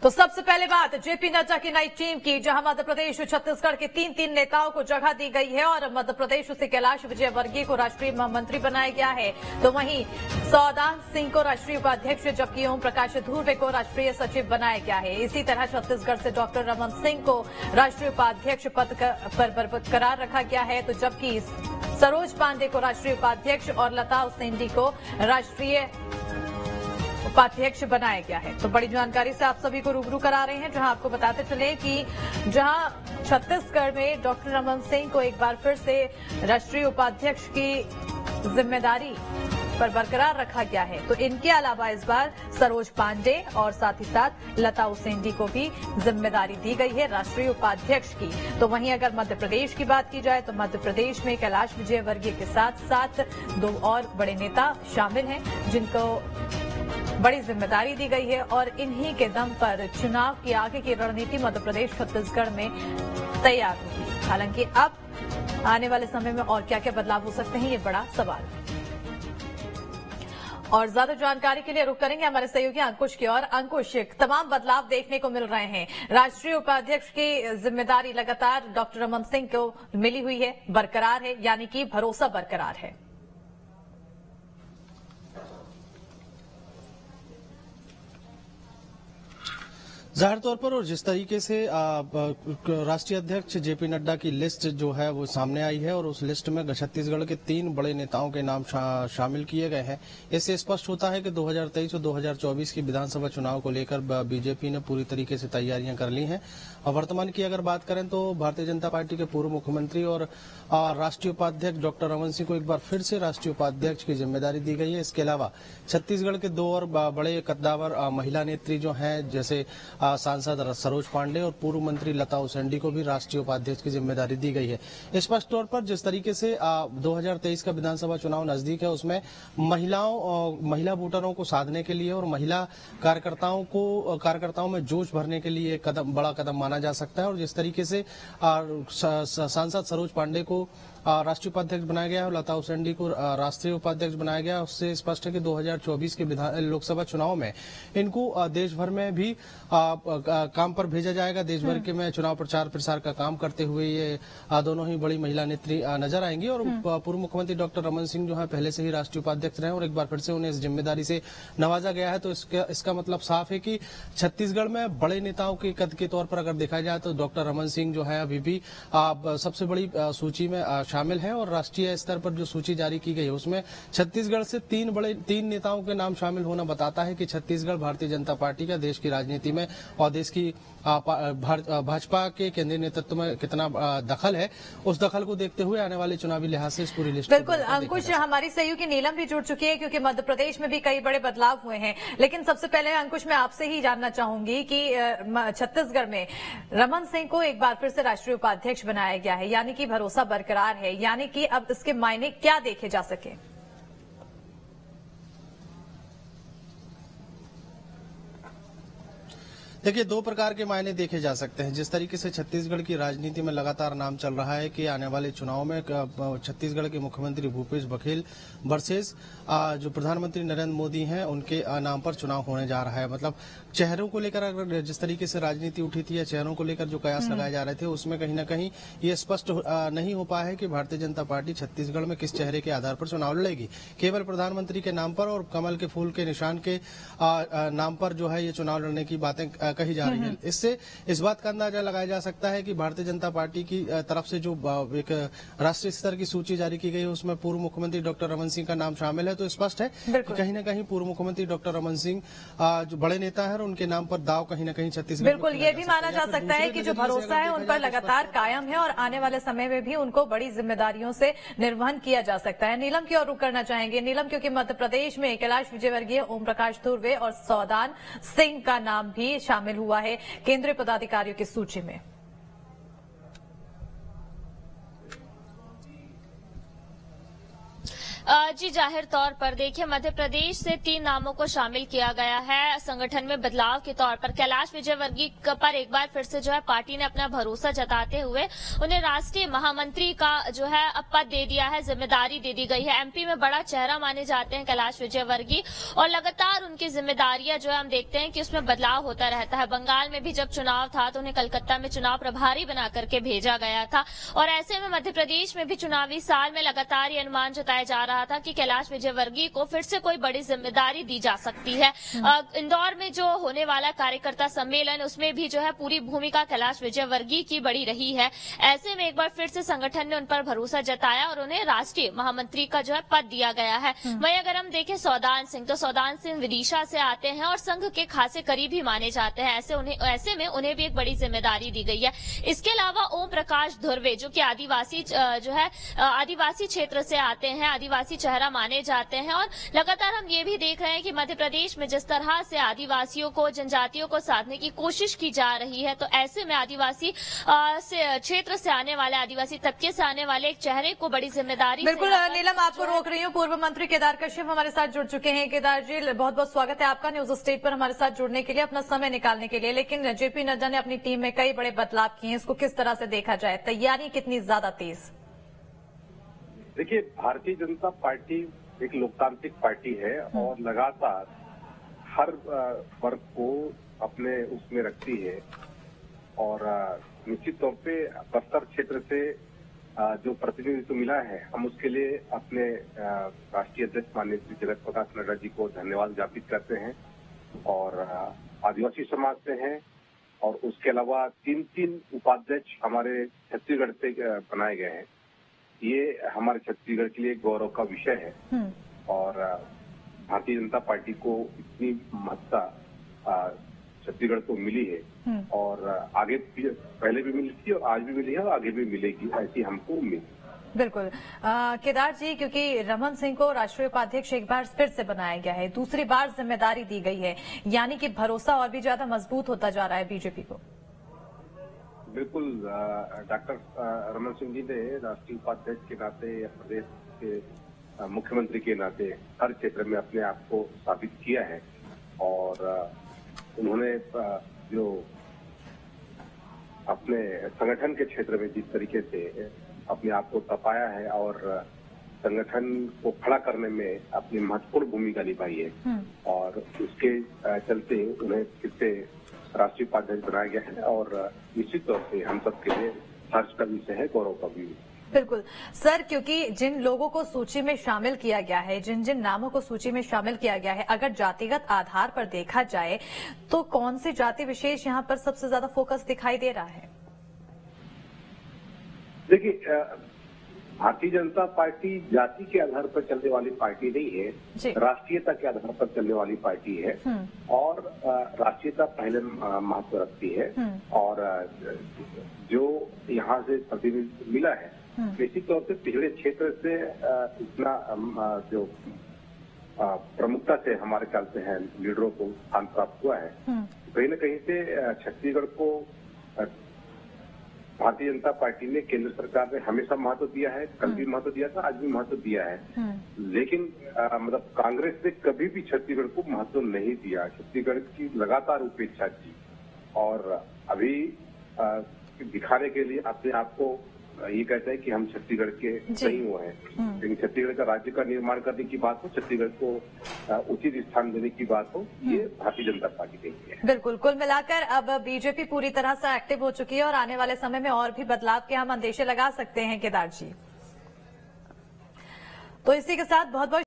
तो सबसे पहले बात जेपी नड्डा की नई टीम की, जहां मध्य प्रदेश छत्तीसगढ़ के तीन नेताओं को जगह दी गई है और मध्य प्रदेश से कैलाश विजयवर्गीय को राष्ट्रीय महामंत्री बनाया गया है। तो वहीं सौदान सिंह को राष्ट्रीय उपाध्यक्ष जबकि ओम प्रकाश धुर्वे को राष्ट्रीय सचिव बनाया गया है। इसी तरह छत्तीसगढ़ से डॉक्टर रमन सिंह को राष्ट्रीय उपाध्यक्ष पद पर बरकरार रखा गया है, तो जबकि सरोज पांडे को राष्ट्रीय उपाध्यक्ष और लता उसेंडी को राष्ट्रीय उपाध्यक्ष बनाया गया है। तो बड़ी जानकारी से आप सभी को रूबरू करा रहे हैं, जहां आपको बताते चले कि जहां छत्तीसगढ़ में डॉक्टर रमन सिंह को एक बार फिर से राष्ट्रीय उपाध्यक्ष की जिम्मेदारी पर बरकरार रखा गया है, तो इनके अलावा इस बार सरोज पांडे और साथ ही साथ लता उसेंडी को भी जिम्मेदारी दी गई है राष्ट्रीय उपाध्यक्ष की। तो वहीं अगर मध्य प्रदेश की बात की जाए तो मध्य प्रदेश में कैलाश विजयवर्गीय के साथ साथ दो और बड़े नेता शामिल हैं, जिनको बड़ी जिम्मेदारी दी गई है और इन्हीं के दम पर चुनाव की आगे की रणनीति मध्य प्रदेश छत्तीसगढ़ में तैयार होगी। हालांकि अब आने वाले समय में और क्या क्या बदलाव हो सकते हैं, ये बड़ा सवाल है। और ज्यादा जानकारी के लिए रुक करेंगे हमारे सहयोगी अंकुश की ओर। अंकुश, तमाम बदलाव देखने को मिल रहे हैं। राष्ट्रीय उपाध्यक्ष की जिम्मेदारी लगातार डॉक्टर रमन सिंह को मिली हुई है, बरकरार है, यानी कि भरोसा बरकरार है। जाहिर तौर पर और जिस तरीके से राष्ट्रीय अध्यक्ष जेपी नड्डा की लिस्ट जो है वो सामने आई है और उस लिस्ट में छत्तीसगढ़ के 3 बड़े नेताओं के नाम शामिल किए गए हैं, इससे स्पष्ट होता है कि 2023 और 2024 की विधानसभा चुनाव को लेकर बीजेपी ने पूरी तरीके से तैयारियां कर ली हैं। और वर्तमान की अगर बात करें तो भारतीय जनता पार्टी के पूर्व मुख्यमंत्री और राष्ट्रीय उपाध्यक्ष डॉक्टर रमन सिंह को एक बार फिर से राष्ट्रीय उपाध्यक्ष की जिम्मेदारी दी गई है। इसके अलावा छत्तीसगढ़ के 2 और बड़े कद्दावर महिला नेत्री जो हैं, जैसे सांसद सरोज पांडे और पूर्व मंत्री लता उसेंडी को भी राष्ट्रीय उपाध्यक्ष की जिम्मेदारी दी गई है। स्पष्ट तौर पर जिस तरीके से 2023 का विधानसभा चुनाव नजदीक है, उसमें महिला वोटरों को साधने के लिए और महिला कार्यकर्ताओं में जोश भरने के लिए बड़ा कदम माना जा सकता है। और जिस तरीके से सांसद सरोज पांडे को राष्ट्रीय उपाध्यक्ष बनाया गया और लता उसेंडी को राष्ट्रीय उपाध्यक्ष बनाया गया, उससे स्पष्ट है कि 2024 के लोकसभा चुनाव में इनको देश भर में भी काम पर भेजा जाएगा। देश भर के में चुनाव प्रचार प्रसार का काम करते हुए ये दोनों ही बड़ी महिला नेत्री नजर आएंगी। और पूर्व मुख्यमंत्री डॉक्टर रमन सिंह जो है पहले से ही राष्ट्रीय उपाध्यक्ष रहे और एक बार फिर से उन्हें इस जिम्मेदारी से नवाजा गया है, तो इसका मतलब साफ है कि छत्तीसगढ़ में बड़े नेताओं के कद के तौर पर अगर देखा जाए तो डॉक्टर रमन सिंह जो है अभी भी सबसे बड़ी सूची में शामिल है। और राष्ट्रीय स्तर पर जो सूची जारी की गई है उसमें छत्तीसगढ़ से 3 नेताओं के नाम शामिल होना बताता है कि छत्तीसगढ़ भारतीय जनता पार्टी का देश की राजनीति में और देश की भाजपा के केंद्रीय नेतृत्व में कितना दखल है, उस दखल को देखते हुए आने वाले चुनावी लिहाज से इस पूरी लिस्ट बिल्कुल। अंकुश, हमारी सहयोगी नीलम भी जुड़ चुकी है क्योंकि मध्य प्रदेश में भी कई बड़े बदलाव हुए हैं। लेकिन सबसे पहले अंकुश, मैं आपसे ही जानना चाहूंगी कि छत्तीसगढ़ में रमन सिंह को एक बार फिर से राष्ट्रीय उपाध्यक्ष बनाया गया है, यानी कि भरोसा बरकरार है, यानी कि अब इसके मायने क्या देखे जा सके? देखिए, 2 प्रकार के मायने देखे जा सकते हैं। जिस तरीके से छत्तीसगढ़ की राजनीति में लगातार नाम चल रहा है कि आने वाले चुनाव में छत्तीसगढ़ के मुख्यमंत्री भूपेश बघेल वर्सेस जो प्रधानमंत्री नरेंद्र मोदी हैं उनके नाम पर चुनाव होने जा रहा है। मतलब चेहरों को लेकर अगर जिस तरीके से राजनीति उठी थी या चेहरों को लेकर जो कयास लगाए जा रहे थे, उसमें कहीं न कहीं ये स्पष्ट नहीं हो पाया है कि भारतीय जनता पार्टी छत्तीसगढ़ में किस चेहरे के आधार पर चुनाव लड़ेगी। केवल प्रधानमंत्री के नाम पर और कमल के फूल के निशान के नाम पर जो है ये चुनाव लड़ने की बातें कही जा रही है। इससे इस बात का अंदाजा लगाया जा सकता है कि भारतीय जनता पार्टी की तरफ से जो एक राष्ट्रीय स्तर की सूची जारी की गई है उसमें पूर्व मुख्यमंत्री डॉक्टर रमन सिंह का नाम शामिल है। तो स्पष्ट है कि कहीं न कहीं पूर्व मुख्यमंत्री डॉक्टर रमन सिंह जो बड़े नेता है और उनके नाम पर दाव कहीं न कहीं छत्तीसगढ़ बिल्कुल ये भी माना जा सकता है कि जो भरोसा है उन पर लगातार कायम है और आने वाले समय में भी उनको बड़ी जिम्मेदारियों से निर्वहन किया जा सकता है। नीलम की ओर रुख करना चाहेंगे। नीलम, क्योंकि मध्य प्रदेश में कैलाश विजयवर्गीय, ओम प्रकाश धुर्वे और सौदान सिंह का नाम भी शामिल हुआ है केंद्रीय पदाधिकारियों की सूची में। जी, जाहिर तौर पर देखिए, मध्य प्रदेश से 3 नामों को शामिल किया गया है संगठन में बदलाव के तौर पर। कैलाश विजयवर्गीय पर एक बार फिर से जो है पार्टी ने अपना भरोसा जताते हुए उन्हें राष्ट्रीय महामंत्री का जो है पद दे दिया है, जिम्मेदारी दे दी गई है। एमपी में बड़ा चेहरा माने जाते हैं कैलाश विजयवर्गीय, और लगातार उनकी जिम्मेदारियां जो है हम देखते हैं कि उसमें बदलाव होता रहता है। बंगाल में भी जब चुनाव था तो उन्हें कलकत्ता में चुनाव प्रभारी बना करके भेजा गया था, और ऐसे में मध्य प्रदेश में भी चुनावी साल में लगातार ये अनुमान जताया जा रहा था कि कैलाश विजयवर्गीय को फिर से कोई बड़ी जिम्मेदारी दी जा सकती है। इंदौर में जो होने वाला कार्यकर्ता सम्मेलन, उसमें भी जो है पूरी भूमिका कैलाश विजयवर्गीय की बड़ी रही है। ऐसे में एक बार फिर से संगठन ने उन पर भरोसा जताया और उन्हें राष्ट्रीय महामंत्री का जो है पद दिया गया है। वहीं अगर हम देखें सौदान सिंह, तो सौदान सिंह विदिशा से आते हैं और संघ के खासे करीबी माने जाते हैं। ऐसे में उन्हें भी एक बड़ी जिम्मेदारी दी गई है। इसके अलावा ओम प्रकाश धुर्वे, जो कि आदिवासी क्षेत्र से आते हैं, आदिवासी चेहरा माने जाते हैं, और लगातार हम ये भी देख रहे हैं कि मध्य प्रदेश में जिस तरह से आदिवासियों को, जनजातियों को साधने की कोशिश की जा रही है, तो ऐसे में आदिवासी क्षेत्र से आने वाले, आदिवासी तबके से आने वाले एक चेहरे को बड़ी जिम्मेदारी। बिल्कुल नीलम, आपको रोक रही हूँ। पूर्व मंत्री केदार कश्यप हमारे साथ जुड़ चुके हैं। केदार जी, बहुत बहुत स्वागत है आपका न्यूज स्टेट पर हमारे साथ जुड़ने के लिए, अपना समय निकालने के लिए। लेकिन जेपी नड्डा ने अपनी टीम में कई बड़े बदलाव किए हैं, इसको किस तरह से देखा जाए? तैयारी कितनी ज्यादा तेज? देखिए, भारतीय जनता पार्टी एक लोकतांत्रिक पार्टी है और लगातार हर वर्ग को अपने उसमें रखती है, और निश्चित तौर पे बस्तर क्षेत्र से जो प्रतिनिधित्व मिला है, हम उसके लिए अपने राष्ट्रीय अध्यक्ष माननीय श्री जगत प्रकाश नड्डा जी को धन्यवाद ज्ञापित करते हैं। और आदिवासी समाज से हैं, और उसके अलावा 3 उपाध्यक्ष हमारे छत्तीसगढ़ से बनाए गए हैं। ये हमारे छत्तीसगढ़ के लिए गौरव का विषय है, और भारतीय जनता पार्टी को इतनी महत्ता छत्तीसगढ़ को मिली है, और आगे पहले भी मिली थी और आज भी मिली है और आगे भी मिलेगी, ऐसी हमको उम्मीद है। बिल्कुल केदार जी, क्योंकि रमन सिंह को राष्ट्रीय उपाध्यक्ष एक बार फिर से बनाया गया है, दूसरी बार जिम्मेदारी दी गई है, यानी कि भरोसा और भी ज्यादा मजबूत होता जा रहा है बीजेपी को। बिल्कुल, डॉक्टर रमन सिंह जी ने राष्ट्रीय उपाध्यक्ष के नाते या प्रदेश के मुख्यमंत्री के नाते हर क्षेत्र में अपने आप को साबित किया है, और उन्होंने जो अपने संगठन के क्षेत्र में जिस तरीके से अपने आप को तपाया है और संगठन को खड़ा करने में अपनी महत्वपूर्ण भूमिका निभाई है, और उसके चलते उन्हें फिर से राष्ट्रीय उपाध्यक्ष बनाया गया है, और निश्चित तौर से हम सबके लिए हर्ष का विषय है, गौरव का भी। बिल्कुल सर, क्योंकि जिन लोगों को सूची में शामिल किया गया है, जिन जिन नामों को सूची में शामिल किया गया है, अगर जातिगत आधार पर देखा जाए तो कौन सी जाति विशेष यहाँ पर सबसे ज्यादा फोकस दिखाई दे रहा है? देखिए, भारतीय जनता पार्टी जाति के आधार पर चलने वाली पार्टी नहीं है, राष्ट्रीयता के आधार पर चलने वाली पार्टी है, और राष्ट्रीयता पहले महत्व रखती है। और जो यहाँ से प्रतिनिधित्व मिला है, निश्चित तौर से पिछड़े क्षेत्र से इतना जो प्रमुखता से हमारे ख्याल से है लीडरों को स्थान प्राप्त हुआ है, कहीं न कहीं से छत्तीसगढ़ को भारतीय जनता पार्टी ने, केंद्र सरकार ने हमेशा महत्व दिया है, कल भी महत्व दिया था, आज भी महत्व दिया है। लेकिन मतलब कांग्रेस ने कभी भी छत्तीसगढ़ को महत्व नहीं दिया, छत्तीसगढ़ की लगातार उपेक्षा की, और अभी दिखाने के लिए अपने आप को ये कहता है कि हम छत्तीसगढ़ के सही हुए हैं। लेकिन छत्तीसगढ़ का राज्य का निर्माण करने की बात हो, छत्तीसगढ़ को उचित स्थान देने की बात हो, ये भारतीय जनता पार्टी की है। बिल्कुल, कुल मिलाकर अब बीजेपी पूरी तरह से एक्टिव हो चुकी है, और आने वाले समय में और भी बदलाव के हम अंदेशे लगा सकते हैं केदार जी। तो इसी के साथ बहुत बहुत